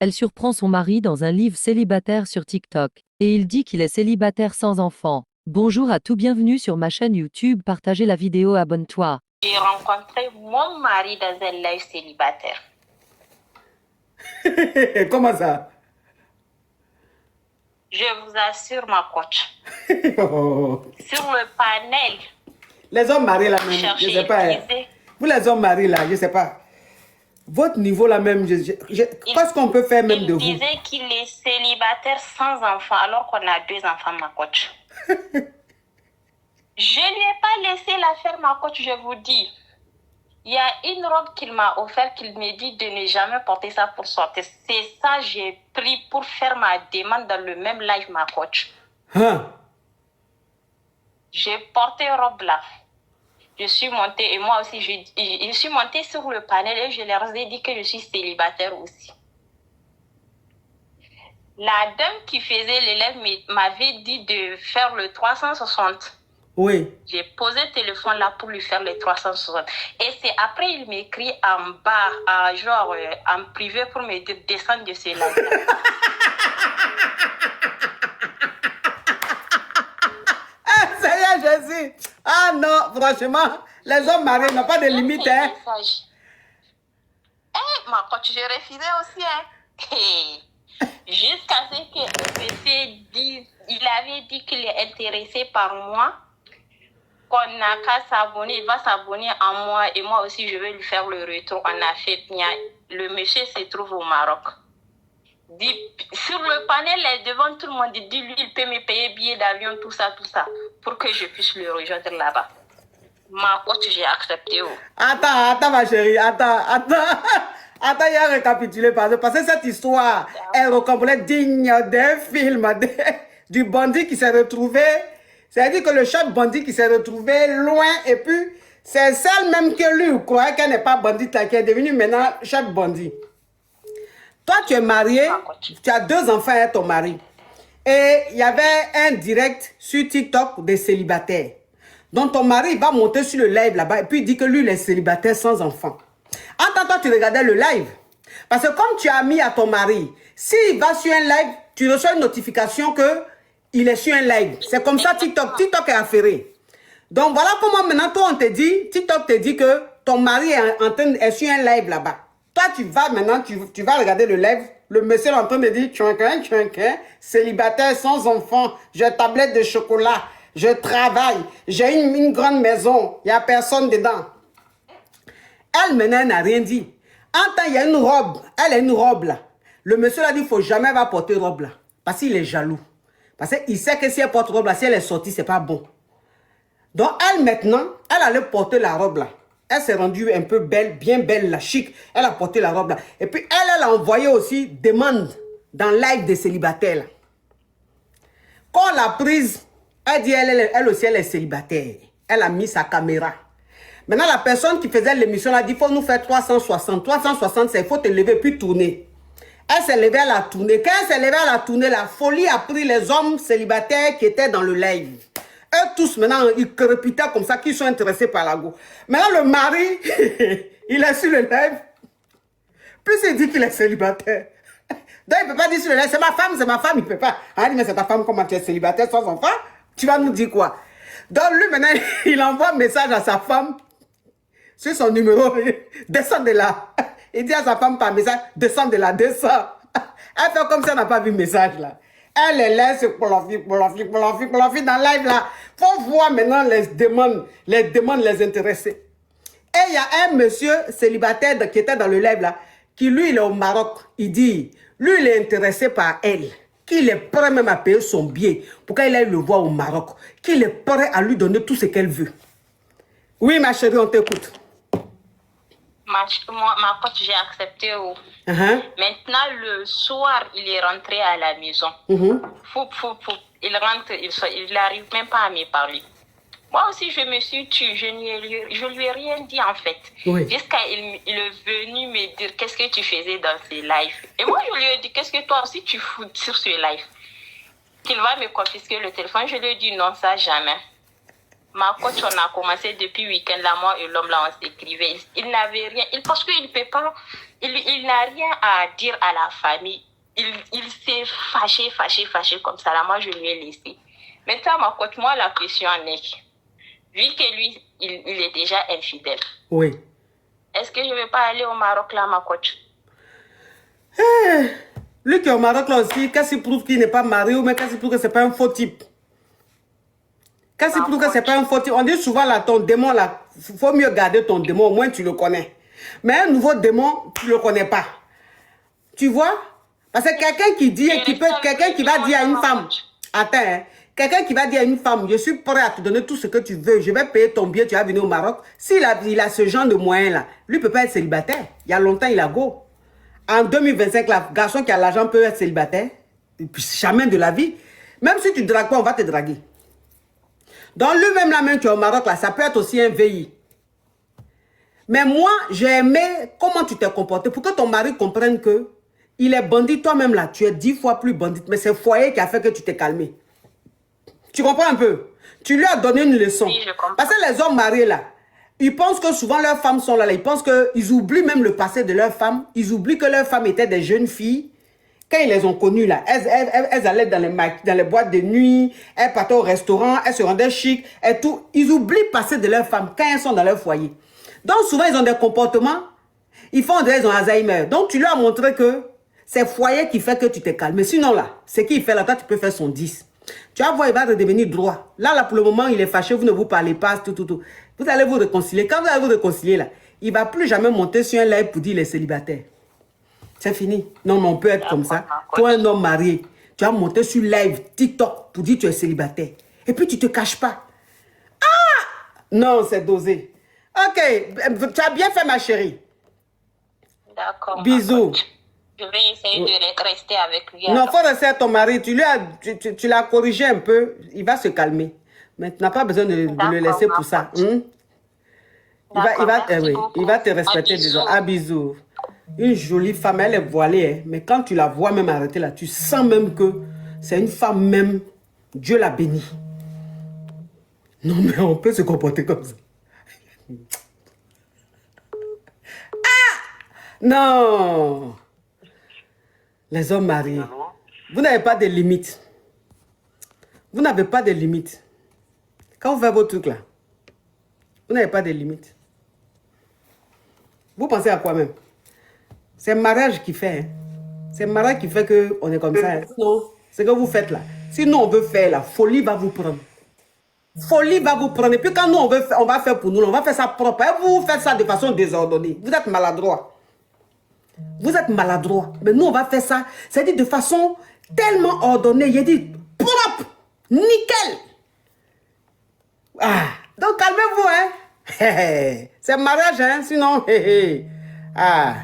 Elle surprend son mari dans un live célibataire sur TikTok. Et il dit qu'il est célibataire sans enfant. Bonjour à tous, bienvenue sur ma chaîne YouTube, partagez la vidéo, abonne-toi. J'ai rencontré mon mari dans un live célibataire. Comment ça? Je vous assure, ma coach. Oh. Sur le panel, Les hommes mariés là même, je sais pas. Vous les hommes mariés là, je sais pas. Votre niveau là même, qu'est-ce qu'on peut faire même de vous? Il disait qu'il est célibataire sans enfant alors qu'on a 2 enfants, ma coach. Je lui ai pas laissé la faire, ma coach, je vous dis. Il y a une robe qu'il m'a offerte qu'il me dit de ne jamais porter ça pour sortir. C'est ça j'ai pris pour faire ma demande dans le même live, ma coach. Hein? J'ai porté robe là. Je suis montée et moi aussi, je suis montée sur le panel et je leur ai dit que je suis célibataire aussi. La dame qui faisait l'élève m'avait dit de faire le 360. Oui. J'ai posé le téléphone là pour lui faire le 360. Et c'est après il m'écrit en bas, genre en privé pour me dire descendre de ce live. Ça y est, Jésus. Ah non, franchement, les hommes mariés n'ont pas de limite. Hein? Ma coach, j'ai refusé aussi. Hein? Jusqu'à ce que monsieur dise, il avait dit qu'il est intéressé par moi, qu'on n'a qu'à s'abonner, il va s'abonner en moi et moi aussi je vais lui faire le retour. On a fait bien. Le monsieur se trouve au Maroc. Dit, sur le panel, devant tout le monde, il dit lui, il peut me payer billet d'avion, tout ça, pour que je puisse le rejoindre là-bas. Ma coach, j'ai accepté. Oh. Attends, ma chérie, attends, il y a récapitulé parce que cette histoire est complètement digne d'un film, du bandit qui s'est retrouvé. C'est-à-dire que le chef bandit qui s'est retrouvé loin et puis c'est celle même que lui croyait qu'elle n'est pas bandit, qui est devenue maintenant chef bandit. Toi, tu es marié, tu as 2 enfants et ton mari. Et il y avait un direct sur TikTok des célibataires. Donc ton mari va monter sur le live là-bas et puis il dit que lui, il est célibataire sans enfant. En tant que toi, tu regardais le live. Parce que comme tu as mis à ton mari, s'il va sur un live, tu reçois une notification que il est sur un live. C'est comme ça TikTok est affairé. Donc voilà comment maintenant toi on te dit, TikTok te dit que ton mari est sur un live là-bas. Toi tu vas maintenant, tu vas regarder le live. Le monsieur est en train de dire, tchouinquin, célibataire sans enfant, j'ai tablette de chocolat, je travaille, j'ai une grande maison, il n'y a personne dedans. Elle maintenant n'a rien dit. En temps, il y a une robe, elle a une robe là. Le monsieur a dit, il ne faut jamais va porter robe là. Parce qu'il est jaloux. Parce qu'il sait que si elle porte robe là, si elle est sortie, ce n'est pas bon. Donc elle maintenant, elle allait porter la robe là. Elle s'est rendue un peu belle, bien belle, la chic. Elle a porté la robe là. Et puis elle a envoyé aussi demande dans live des célibataires là. Quand on l'a prise, elle dit elle aussi elle est célibataire. Elle a mis sa caméra. Maintenant la personne qui faisait l'émission a dit il faut nous faire 360. 360 c'est il faut te lever puis tourner. Elle s'est levée à la tournée. Quand elle s'est levée à la tournée, la folie a pris les hommes célibataires qui étaient dans le live. Eux tous, maintenant, ils crépitaient comme ça, qu'ils sont intéressés par la go. Maintenant, le mari, il est sur le live. Plus il dit qu'il est célibataire. Donc, il ne peut pas dire sur le live, c'est ma femme, il ne peut pas. Elle dit, mais c'est ta femme, comment tu es célibataire sans enfant? Tu vas nous dire quoi? Donc, lui, maintenant, il envoie un message à sa femme sur son numéro. Descends de là. Il dit à sa femme par message, descends de là, descends. Elle fait comme si elle n'a pas vu le message là. Elle les laisse pour dans le live là. Faut voir maintenant les demandes les intéresser. Et il y a un monsieur célibataire qui était dans le live là, qui lui il est au Maroc. Il dit, lui il est intéressé par elle. Qu'il est prêt même à payer son billet pour qu'elle aille le voir au Maroc. Qu'il est prêt à lui donner tout ce qu'elle veut. Oui ma chérie, on t'écoute. Ma coach, j'ai accepté. Maintenant, le soir, il est rentré à la maison. Il rentre, il n'arrive même pas à me parler. Moi aussi, je me suis tue. Je lui ai rien dit, en fait. Oui. Jusqu'à il est venu me dire, qu'est-ce que tu faisais dans ces lives? Et moi, je lui ai dit, qu'est-ce que toi aussi tu fous sur ce live? Qu'il va me confisquer le téléphone. Je lui ai dit, non, ça, jamais. Ma coach, on a commencé depuis le week-end, là, moi et l'homme, là, on s'écrivait. Il n'avait rien, parce qu'il peut pas, il n'a rien à dire à la famille. Il s'est fâché comme ça, là, moi, je lui ai laissé. Maintenant, ma coach, moi, la question en est, vu que lui, il est déjà infidèle. Oui. Est-ce que je ne vais pas aller au Maroc, là, ma coach? Lui qui est au Maroc, là aussi, qu'est-ce qui prouve qu'il n'est pas marié ou même qu'est-ce qui prouve que ce n'est pas un faux type? Qu'est-ce qui prouve que ce n'est pas un faux type? On dit souvent, là, ton démon, là, il faut mieux garder ton démon, au moins tu le connais. Mais un nouveau démon, tu ne le connais pas. Tu vois? Parce que quelqu'un qui dit, quelqu'un qui va dire à une femme, attends, hein, quelqu'un qui va dire à une femme, je suis prêt à te donner tout ce que tu veux, je vais payer ton billet, tu vas venir au Maroc. S'il a ce genre de moyens-là, lui ne peut pas être célibataire. Il y a longtemps, il a go. En 2025, le garçon qui a l'argent peut être célibataire. Et puis jamais de la vie. Même si tu ne dragues pas, on va te draguer. Donc lui-même, la main, tu es au Maroc, là, ça peut être aussi un VI. Mais moi, j'ai aimé comment tu t'es comporté pour que ton mari comprenne que il est bandit, toi-même là, tu es 10 fois plus bandit. Mais c'est le foyer qui a fait que tu t'es calmé. Tu comprends un peu? Tu lui as donné une leçon. Oui, je comprends. Parce que les hommes mariés là, ils pensent que souvent leurs femmes sont là. Ils pensent qu'ils oublient même le passé de leurs femmes. Ils oublient que leurs femmes étaient des jeunes filles. Quand ils les ont connues là, elles allaient dans les boîtes de nuit, elles partaient au restaurant, elles se rendaient chic et tout. Ils oublient le passé de leurs femmes quand elles sont dans leur foyer. Donc souvent ils ont des comportements, ils ont Alzheimer. Donc tu lui as montré que c'est le foyer qui fait que tu t'es calmé. Sinon là, ce qu'il fait là, toi tu peux faire son 10. Tu vas voir, il va redevenir droit. Là, pour le moment, il est fâché, vous ne vous parlez pas, tout. Vous allez vous réconcilier. Quand vous allez vous réconcilier, là, il ne va plus jamais monter sur un live pour dire qu'il est célibataire. C'est fini. Non, mais on peut être comme ça. Toi, un homme marié, tu vas monter sur live, TikTok, pour dire que tu es célibataire. Et puis, tu ne te caches pas. Ah! Non, c'est dosé. Ok, tu as bien fait, ma chérie. D'accord. Bisous. Je vais essayer de rester avec lui. Non, il faut rester à ton mari. Tu l'as corrigé un peu. Il va se calmer. Mais tu n'as pas besoin de le laisser pour ça. Il va te respecter déjà. Ah, bisous. Une jolie femme, elle est voilée. Hein. Mais quand tu la vois même arrêter là, tu sens même que c'est une femme même. Dieu l'a bénie. Non, mais on peut se comporter comme ça. Ah! Non! Les hommes mariés. Vous n'avez pas de limites. Vous n'avez pas de limites. Quand vous faites vos trucs là, vous n'avez pas de limites. Vous pensez à quoi même? C'est le mariage qui fait. Hein? C'est le mariage qui fait qu'on est comme ça. Hein? Sinon, ce que vous faites là. Sinon, on veut faire la folie va vous prendre. Folie va vous prendre. Et puis quand nous, on va faire pour nous, on va faire ça propre. Et vous faites ça de façon désordonnée. Vous êtes maladroit. Vous êtes maladroit. Mais nous, on va faire ça. C'est-à-dire de façon tellement ordonnée. Il dit propre. Nickel. Ah. Donc, calmez-vous, hein. C'est mariage, hein. Sinon, Ah.